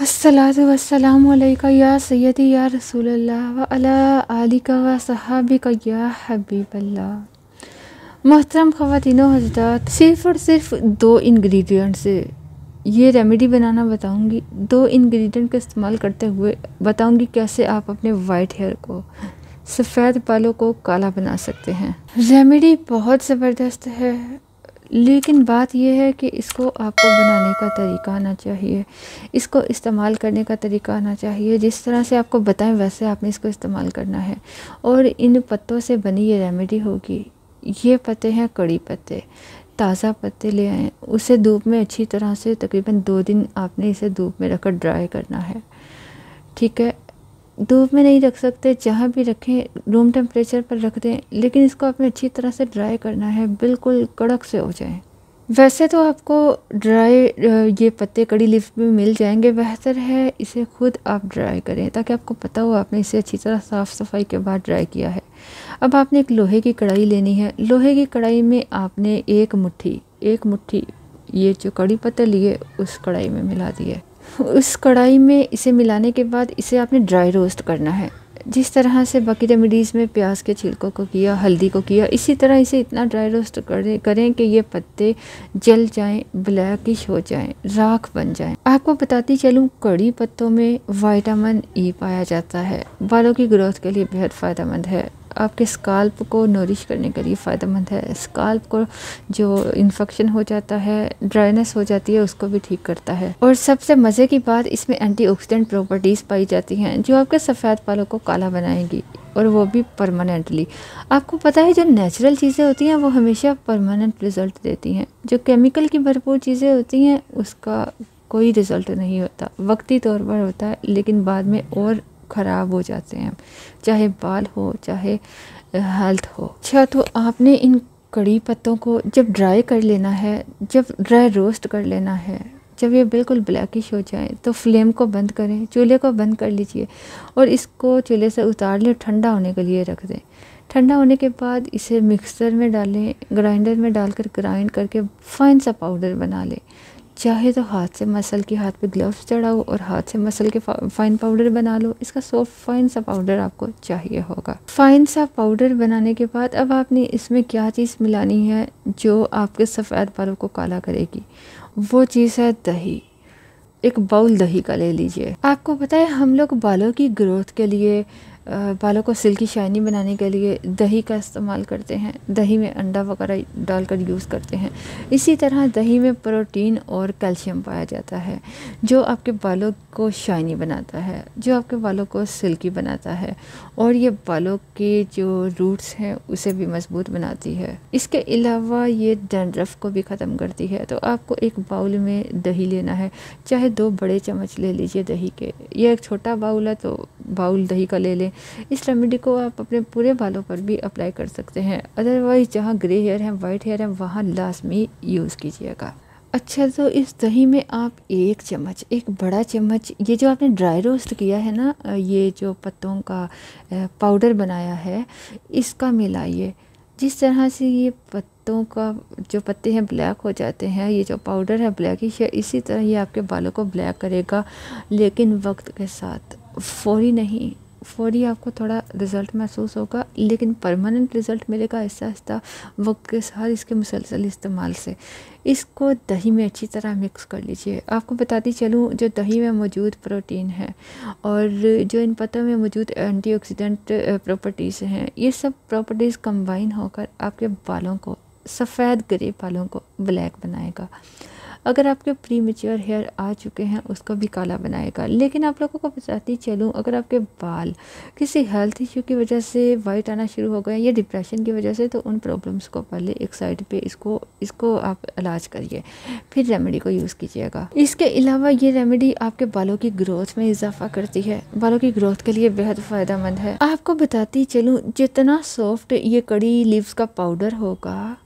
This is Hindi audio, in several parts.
अस्सलातु वस्सलामु अलैका या सय्यदी या रसूलल्लाह व अला आलिका व सहाबिका या हबीबल्लाह। मोहतरम ख़वातीनो हज़रात, सिर्फ़ और सिर्फ 2 इंग्रेडिएंट से ये रेमेडी बनाना बताऊंगी। 2 इंग्रेडिएंट का इस्तेमाल करते हुए बताऊंगी कैसे आप अपने वाइट हेयर को, सफ़ेद बालों को काला बना सकते हैं। रेमेडी बहुत ज़बरदस्त है, लेकिन बात यह है कि इसको आपको बनाने का तरीका आना चाहिए, इसको इस्तेमाल करने का तरीका आना चाहिए। जिस तरह से आपको बताएं वैसे आपने इसको इस्तेमाल करना है। और इन पत्तों से बनी ये रेमेडी होगी। ये पत्ते हैं कड़ी पत्ते, ताज़ा पत्ते ले आएँ, उसे धूप में अच्छी तरह से तकरीबन 2 दिन आपने इसे धूप में रखकर ड्राई करना है। ठीक है, धूप में नहीं रख सकते, जहाँ भी रखें रूम टेम्परेचर पर रख दें, लेकिन इसको आपने अच्छी तरह से ड्राई करना है, बिल्कुल कड़क से हो जाए। वैसे तो आपको ड्राई ये पत्ते कड़ी लीफ में मिल जाएंगे, बेहतर है इसे खुद आप ड्राई करें ताकि आपको पता हो आपने इसे अच्छी तरह साफ़ सफाई के बाद ड्राई किया है। अब आपने एक लोहे की कढ़ाई लेनी है। लोहे की कढ़ाई में आपने एक मुट्ठी ये जो कड़ी पत्ते लिए उस कढ़ाई में मिला दिए। उस कढ़ाई में इसे मिलाने के बाद इसे आपने ड्राई रोस्ट करना है। जिस तरह से बाकी रेमेडीज़ में प्याज के छिलकों को किया, हल्दी को किया, इसी तरह इसे इतना ड्राई रोस्ट करें कि ये पत्ते जल जाएं, ब्लैकिश हो जाएं, राख बन जाएं। आपको बताती चलूँ, कड़ी पत्तों में विटामिन ई पाया जाता है, बालों की ग्रोथ के लिए बेहद फ़ायदेमंद है, आपके स्काल्प को नरिश करने के लिए फ़ायदेमंद है, स्काल्प को जो इन्फेक्शन हो जाता है, ड्राइनेस हो जाती है, उसको भी ठीक करता है। और सबसे मज़े की बात, इसमें एंटीऑक्सीडेंट प्रॉपर्टीज़ पाई जाती हैं जो आपके सफ़ेद बालों को काला बनाएंगी, और वो भी परमानेंटली। आपको पता है जो नेचुरल चीज़ें होती हैं वो हमेशा परमानेंट रिज़ल्ट देती हैं। जो केमिकल की भरपूर चीज़ें होती हैं उसका कोई रिज़ल्ट नहीं होता, वक्ती तौर पर होता है, लेकिन बाद में और ख़राब हो जाते हैं, चाहे बाल हो चाहे हेल्थ हो। अच्छा, तो आपने इन कड़ी पत्तों को जब ड्राई कर लेना है, जब ड्राई रोस्ट कर लेना है, जब ये बिल्कुल ब्लैकिश हो जाए तो फ्लेम को बंद करें, चूल्हे को बंद कर लीजिए और इसको चूल्हे से उतार लें, ठंडा होने के लिए रख दें। ठंडा होने के बाद इसे मिक्सर में डालें, ग्राइंडर में डालकर ग्राइंड करके फाइन सा पाउडर बना लें। चाहे तो हाथ से मसल के, हाथ पे ग्लव्स चढ़ाओ और हाथ से मसल के फाइन पाउडर बना लो। इसका सॉफ्ट फाइन सा पाउडर आपको चाहिए होगा। फाइन सा पाउडर बनाने के बाद अब आपने इसमें क्या चीज़ मिलानी है जो आपके सफ़ेद बालों को काला करेगी। वो चीज़ है दही। एक बाउल दही का ले लीजिए। आपको पता है हम लोग बालों की ग्रोथ के लिए, बालों को सिल्की शाइनी बनाने के लिए दही का इस्तेमाल करते हैं, दही में अंडा वगैरह डालकर यूज़ करते हैं। इसी तरह दही में प्रोटीन और कैल्शियम पाया जाता है जो आपके बालों को शाइनी बनाता है, जो आपके बालों को सिल्की बनाता है, और ये बालों के जो रूट्स हैं उसे भी मजबूत बनाती है। इसके अलावा ये डैंड्रफ को भी ख़त्म करती है। तो आपको एक बाउल में दही लेना है, चाहे 2 बड़े चम्मच ले लीजिए दही के। ये एक छोटा बाउल है तो बाउल दही का ले लें। इस रेमेडी को आप अपने पूरे बालों पर भी अप्लाई कर सकते हैं, अदरवाइज़ जहाँ ग्रे हेयर है, वाइट हेयर है, वहाँ लाजमी यूज़ कीजिएगा। अच्छा, तो इस दही में आप 1 चम्मच, एक बड़ा चम्मच, ये जो आपने ड्राई रोस्ट किया है ना, ये जो पत्तों का पाउडर बनाया है, इसका मिलाइए। जिस तरह से ये पत्तों का जो पत्ते हैं ब्लैक हो जाते हैं, ये जो पाउडर है ब्लैकिश है, इसी तरह ये आपके बालों को ब्लैक करेगा, लेकिन वक्त के साथ, फौरी नहीं। फौरी आपको थोड़ा रिज़ल्ट महसूस होगा, लेकिन परमानेंट रिज़ल्ट मिलेगा आहिस्ता आहिस्ता वक्त के साथ इसके मुसलसल इस्तेमाल से। इसको दही में अच्छी तरह मिक्स कर लीजिए। आपको बताती चलूँ, जो दही में मौजूद प्रोटीन है और जो इन पत्तों में मौजूद एंटीऑक्सीडेंट प्रॉपर्टीज़ हैं, ये सब प्रॉपर्टीज़ कंबाइन होकर आपके बालों को, सफ़ेद ग्रे बालों को ब्लैक बनाएगा। अगर आपके प्री मैच्योर हेयर आ चुके हैं उसको भी काला बनाएगा। लेकिन आप लोगों को बताती चलूँ, अगर आपके बाल किसी हेल्थ इशू की वजह से वाइट आना शुरू हो गए या डिप्रेशन की वजह से, तो उन प्रॉब्लम्स को पहले एक साइड पे इसको आप इलाज करिए, फिर रेमेडी को यूज़ कीजिएगा। इसके अलावा ये रेमेडी आपके बालों की ग्रोथ में इजाफा करती है, बालों की ग्रोथ के लिए बेहद फ़ायदेमंद है। आपको बताती चलूँ, जितना सॉफ्ट ये कड़ी लीव्स का पाउडर होगा,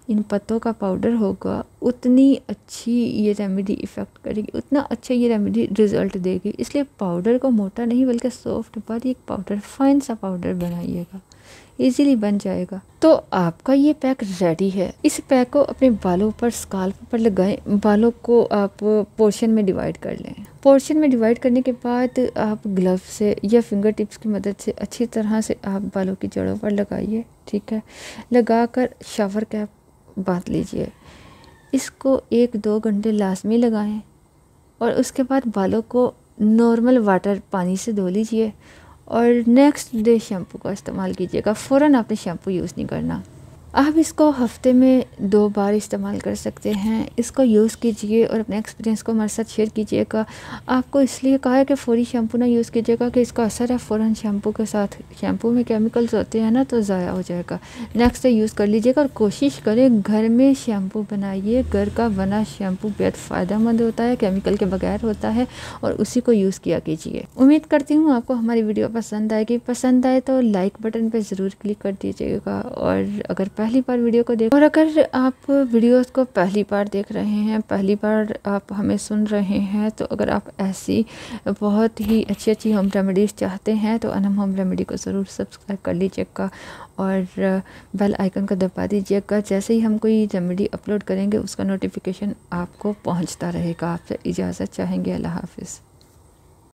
इन पत्तों का पाउडर होगा, उतनी अच्छी ये रेमेडी इफ़ेक्ट करेगी, उतना अच्छा ये रेमेडी रिज़ल्ट देगी। इसलिए पाउडर को मोटा नहीं बल्कि सॉफ्ट बारीक पाउडर, फाइन सा पाउडर बनाइएगा, इजीली बन जाएगा। तो आपका ये पैक रेडी है। इस पैक को अपने बालों पर, स्काल्प पर लगाएं। बालों को आप पोर्शन में डिवाइड कर लें। पोर्शन में डिवाइड करने के बाद आप ग्लव से या फिंगर टिप्स की मदद से अच्छी तरह से आप बालों की जड़ों पर लगाइए, ठीक है। लगाकर शावर कैप बांध लीजिए। इसको 1-2 घंटे लाजमी लगाएं और उसके बाद बालों को नॉर्मल वाटर पानी से धो लीजिए और नेक्स्ट डे शैम्पू का इस्तेमाल कीजिएगा। फ़ौरन आपने शैम्पू यूज़ नहीं करना। आप इसको हफ्ते में 2 बार इस्तेमाल कर सकते हैं। इसको यूज़ कीजिए और अपने एक्सपीरियंस को हमारे साथ शेयर कीजिएगा। आपको इसलिए कहा है कि फ़ौरी शैम्पू ना यूज़ कीजिएगा कि इसका असर है फ़ौरन शैम्पू के साथ। शैम्पू में केमिकल्स होते हैं ना, तो ज़ाया हो जाएगा। नेक्स्ट डे यूज़ कर लीजिएगा और कोशिश करें घर में शैम्पू बनाइए। घर का बना शैम्पू बेहद फ़ायदेमंद होता है, केमिकल के बगैर होता है, और उसी को यूज़ किया कीजिए। उम्मीद करती हूँ आपको हमारी वीडियो पसंद आएगी। पसंद आए तो लाइक बटन पर ज़रूर क्लिक कर दीजिएगा। और अगर पहली बार वीडियो को देख, और अगर आप वीडियोस को पहली बार देख रहे हैं, पहली बार आप हमें सुन रहे हैं, तो अगर आप ऐसी बहुत ही अच्छी अच्छी होम रेमेडीज़ चाहते हैं तो अनम होम रेमेडी को ज़रूर सब्सक्राइब कर लीजिएगा और बेल आइकन को दबा दीजिएगा। जैसे ही हम कोई रेमेडी अपलोड करेंगे उसका नोटिफिकेशन आपको पहुंचता रहेगा। आपसे इजाज़त चाहेंगे। अल्लाह हाफिज़।